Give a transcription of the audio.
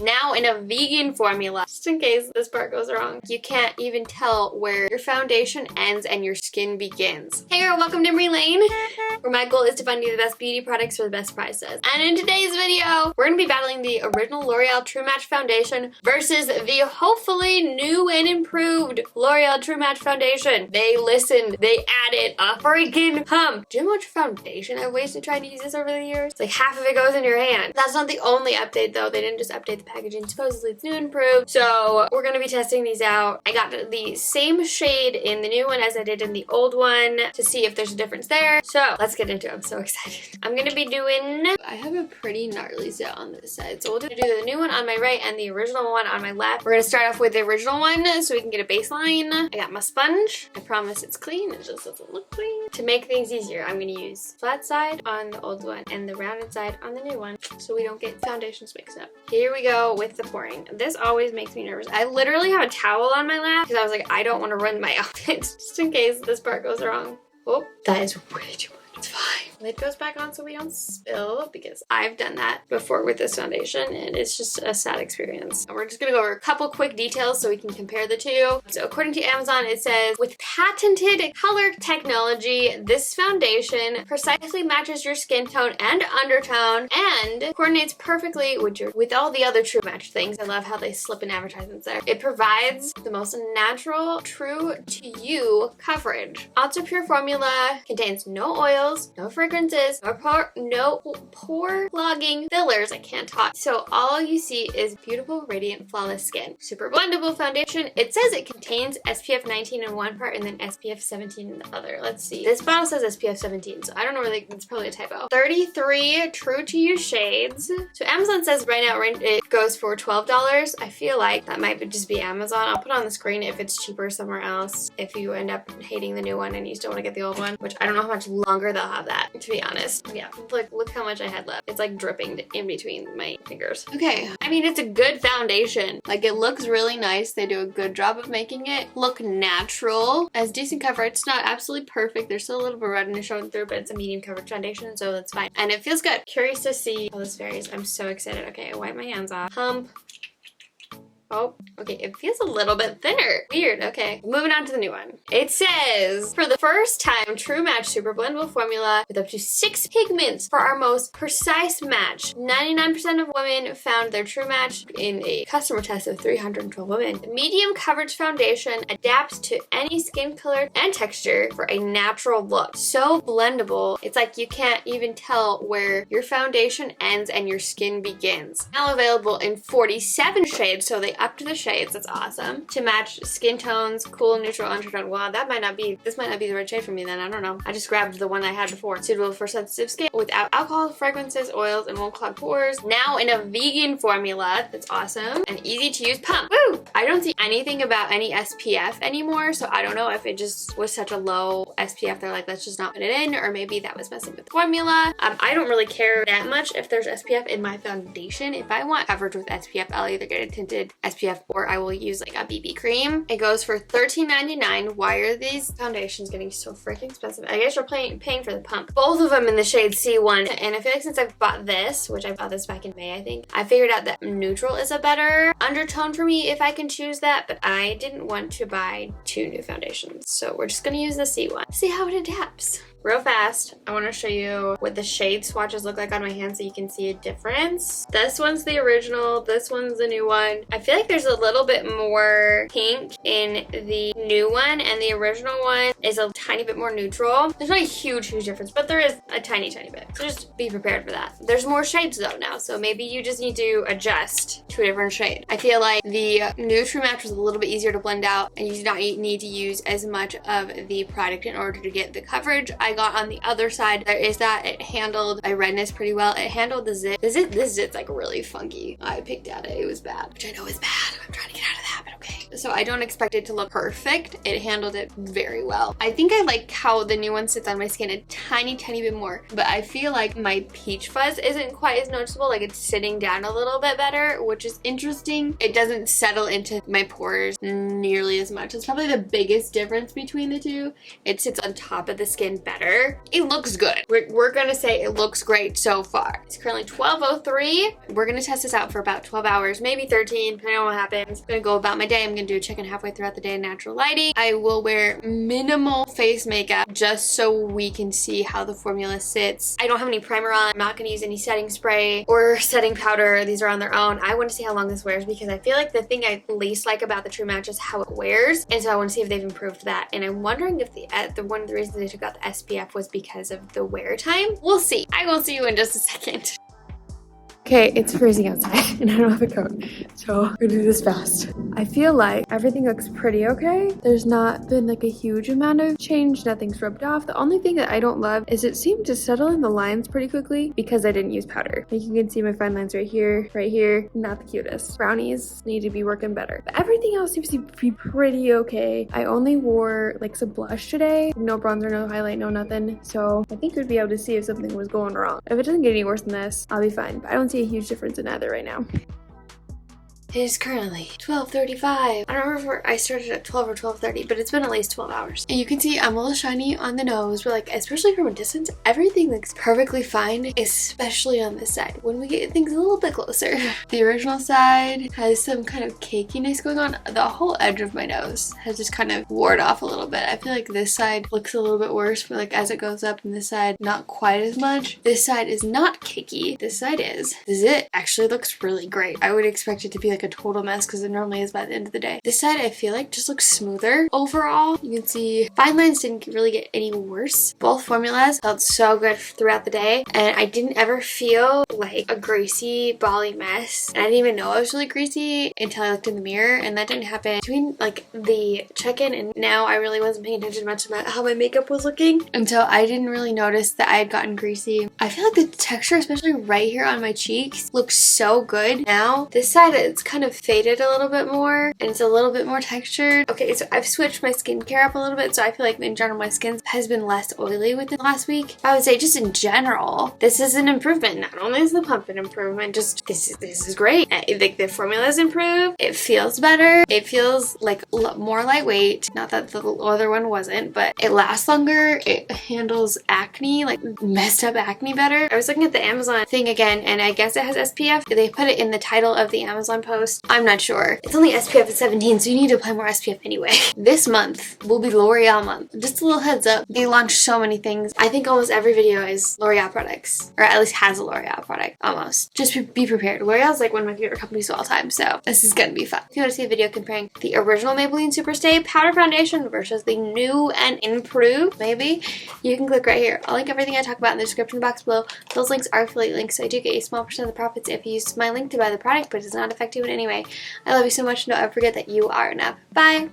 Now in a vegan formula, just in case this part goes wrong. You can't even tell where your foundation ends and your skin begins. Hey girl, welcome to Emmarie Lane, where my goal is to find you the best beauty products for the best prices. And in today's video, we're gonna be battling the original L'Oreal True Match Foundation versus the hopefully new and improved L'Oreal True Match Foundation. They listened, they added a freaking pump. Do you know how much foundation I've wasted trying to use this over the years? Like half of it goes in your hand. That's not the only update though. They didn't just update the packaging. Supposedly it's new and improved. So we're gonna be testing these out. I got the same shade in the new one as I did in the old one to see if there's a difference there. So let's get into it. I'm so excited. I'm gonna be doing, I have a pretty gnarly set on this side. So we'll do the new one on my right and the original one on my left. We're gonna start off with the original one so we can get a baseline. I got my sponge. I promise it's clean. It just doesn't look clean. To make things easier, I'm gonna use flat side on the old one and the rounded side on the new one so we don't get foundations mixed up. Here we go with the pouring. This always makes me nervous. I literally have a towel on my lap because I was like, I don't want to ruin my outfit just in case this part goes wrong. Oh, that is way too much. It's fine. Lid goes back on so we don't spill because I've done that before with this foundation and it's just a sad experience. We're just gonna go over a couple quick details so we can compare the two. So according to Amazon, it says, with patented color technology, this foundation precisely matches your skin tone and undertone and coordinates perfectly with all the other True Match things. I love how they slip in advertisements there. It provides the most natural, true to you coverage. Ultra Pure formula contains no oils, no fragrances, no pore clogging fillers. I can't talk. So all you see is beautiful, radiant, flawless skin. Super blendable foundation. It says it contains SPF 19 in one part and then SPF 17 in the other. Let's see. This bottle says SPF 17, so I don't know where it's probably a typo. 33 true to you shades. So Amazon says right now it goes for $12. I feel like that might just be Amazon. I'll put on the screen if it's cheaper somewhere else. If you end up hating the new one and you still want to get the old one, which I don't know how much longer they'll have that, to be honest. Yeah, look how much I had left. It's like dripping in between my fingers. Okay, I mean, it's a good foundation. Like, it looks really nice. They do a good job of making it look natural. As decent coverage. It's not absolutely perfect. There's still a little bit of redness showing through, but it's a medium coverage foundation, so that's fine. And it feels good. Curious to see how this varies. I'm so excited. Okay, I wipe my hands off. Pump. Oh, okay, it feels a little bit thinner. Weird, okay. Moving on to the new one. It says, for the first time, True Match Super Blendable Formula with up to 6 pigments for our most precise match. 99% of women found their true match in a customer test of 312 women. The medium coverage foundation adapts to any skin color and texture for a natural look. So blendable, it's like you can't even tell where your foundation ends and your skin begins. Now available in 47 shades, so they up to the shades. That's awesome. To match skin tones, cool, neutral, undertone. Wow, this might not be the right shade for me then. I don't know. I just grabbed the one I had before. Suitable for sensitive skin without alcohol, fragrances, oils, and won't clog pores. Now in a vegan formula. That's awesome. And easy to use pump. Woo! I don't see anything about any SPF anymore, so I don't know if it just was such a low SPF. They're like, let's just not put it in, or maybe that was messing with the formula. I don't really care that much if there's SPF in my foundation. If I want coverage with SPF, I'll either get a tinted SPF or I will use like a BB cream. It goes for $13.99. Why are these foundations getting so freaking expensive? I guess you're paying for the pump. Both of them in the shade C1. And I feel like since I've bought this, which I bought this back in May, I think, I figured out that neutral is a better undertone for me if I can choose that, but I didn't want to buy 2 new foundations. So we're just gonna use the C1. See how it adapts. Real fast, I want to show you what the shade swatches look like on my hand so you can see a difference. This one's the original, this one's the new one. I feel like there's a little bit more pink in the new one, and the original one is a tiny bit more neutral. There's not a huge difference, but there is a tiny bit. So just be prepared for that. There's more shades though now, so maybe you just need to adjust to a different shade. I feel like the new True Match was a little bit easier to blend out, and you do not need to use as much of the product in order to get the coverage I got on the other side. There is that it handled my redness pretty well. It handled the zit. This zit's like really funky. I picked at it. It was bad, which I know is bad. I'm trying to get out of that. but okay. So I don't expect it to look perfect. It handled it very well. I think I like how the new one sits on my skin a tiny bit more, but I feel like my peach fuzz isn't quite as noticeable. Like it's sitting down a little bit better, which is interesting. It doesn't settle into my pores nearly as much. It's probably the biggest difference between the two. It sits on top of the skin better. It looks good. We're gonna say it looks great so far. It's currently 12:03. We're gonna test this out for about 12 hours, maybe 13, depending on what happens. I'm gonna go about my day. I'm gonna do a check-in halfway throughout the day in natural lighting. I will wear minimal face makeup just so we can see how the formula sits. I don't have any primer on. I'm not gonna use any setting spray or setting powder. These are on their own. I want to see how long this wears because I feel like the thing I least like about the True Match is how it wears, and so I want to see if they've improved that. And I'm wondering if the one of the reasons they took out the SPF was because of the wear time. We'll see. I will see you in just a second. Okay, it's freezing outside and I don't have a coat, so I'm gonna do this fast. I feel like everything looks pretty okay. There's not been like a huge amount of change. Nothing's rubbed off. The only thing that I don't love is it seemed to settle in the lines pretty quickly because I didn't use powder. Like you can see my fine lines right here, not the cutest. Brownies need to be working better. But everything else seems to be pretty okay. I only wore like some blush today. No bronzer, no highlight, no nothing. So I think we'd be able to see if something was going wrong. If it doesn't get any worse than this, I'll be fine. But I don't see a huge difference in either right now. It is currently 12:35. I don't remember if I started at 12 or 12:30, but it's been at least 12 hours. And you can see I'm a little shiny on the nose, but like, especially from a distance, everything looks perfectly fine, especially on this side. When we get things a little bit closer. The original side has some kind of cakiness going on. The whole edge of my nose has just kind of worn off a little bit. I feel like this side looks a little bit worse, but like as it goes up, and this side not quite as much. This side is not cakey. This side is. It actually looks really great. I would expect it to be like a total mess because it normally is by the end of the day. This side I feel like just looks smoother overall. You can see fine lines didn't really get any worse. Both formulas felt so good throughout the day, and I didn't ever feel like a greasy bally mess. And I didn't even know I was really greasy until I looked in the mirror, and that didn't happen between like the check-in and now. I really wasn't paying attention much about how my makeup was looking, and so I didn't really notice that I had gotten greasy. I feel like the texture, especially right here on my cheeks, looks so good now. This side it's kind of faded a little bit more and it's a little bit more textured. Okay, so I've switched my skincare up a little bit, so I feel like in general my skin has been less oily within the last week. I would say just in general, this is an improvement. Not only is the pump an improvement, just this is great. Like the formula's improved. It feels better. It feels like more lightweight. Not that the other one wasn't, but it lasts longer. It handles acne, like messed up acne better. I was looking at the Amazon thing again, and I guess it has SPF. They put it in the title of the Amazon post. I'm not sure. It's only SP F17, so you need to apply more SPF anyway. This month will be L'Oreal month. Just a little heads up. They launched so many things. I think almost every video is L'Oreal products, or at least has a L'Oreal product, almost. Just be prepared. L'Oreal is like one of my favorite companies of all time, so this is gonna be fun. If you want to see a video comparing the original Maybelline Superstay Powder Foundation versus the new and improved, maybe, you can click right here. I'll link everything I talk about in the description box below. Those links are affiliate links, so I do get a small percent of the profits if you use my link to buy the product, but it does not affect you in any way. I love you so much, and don't ever forget that you are enough. Bye!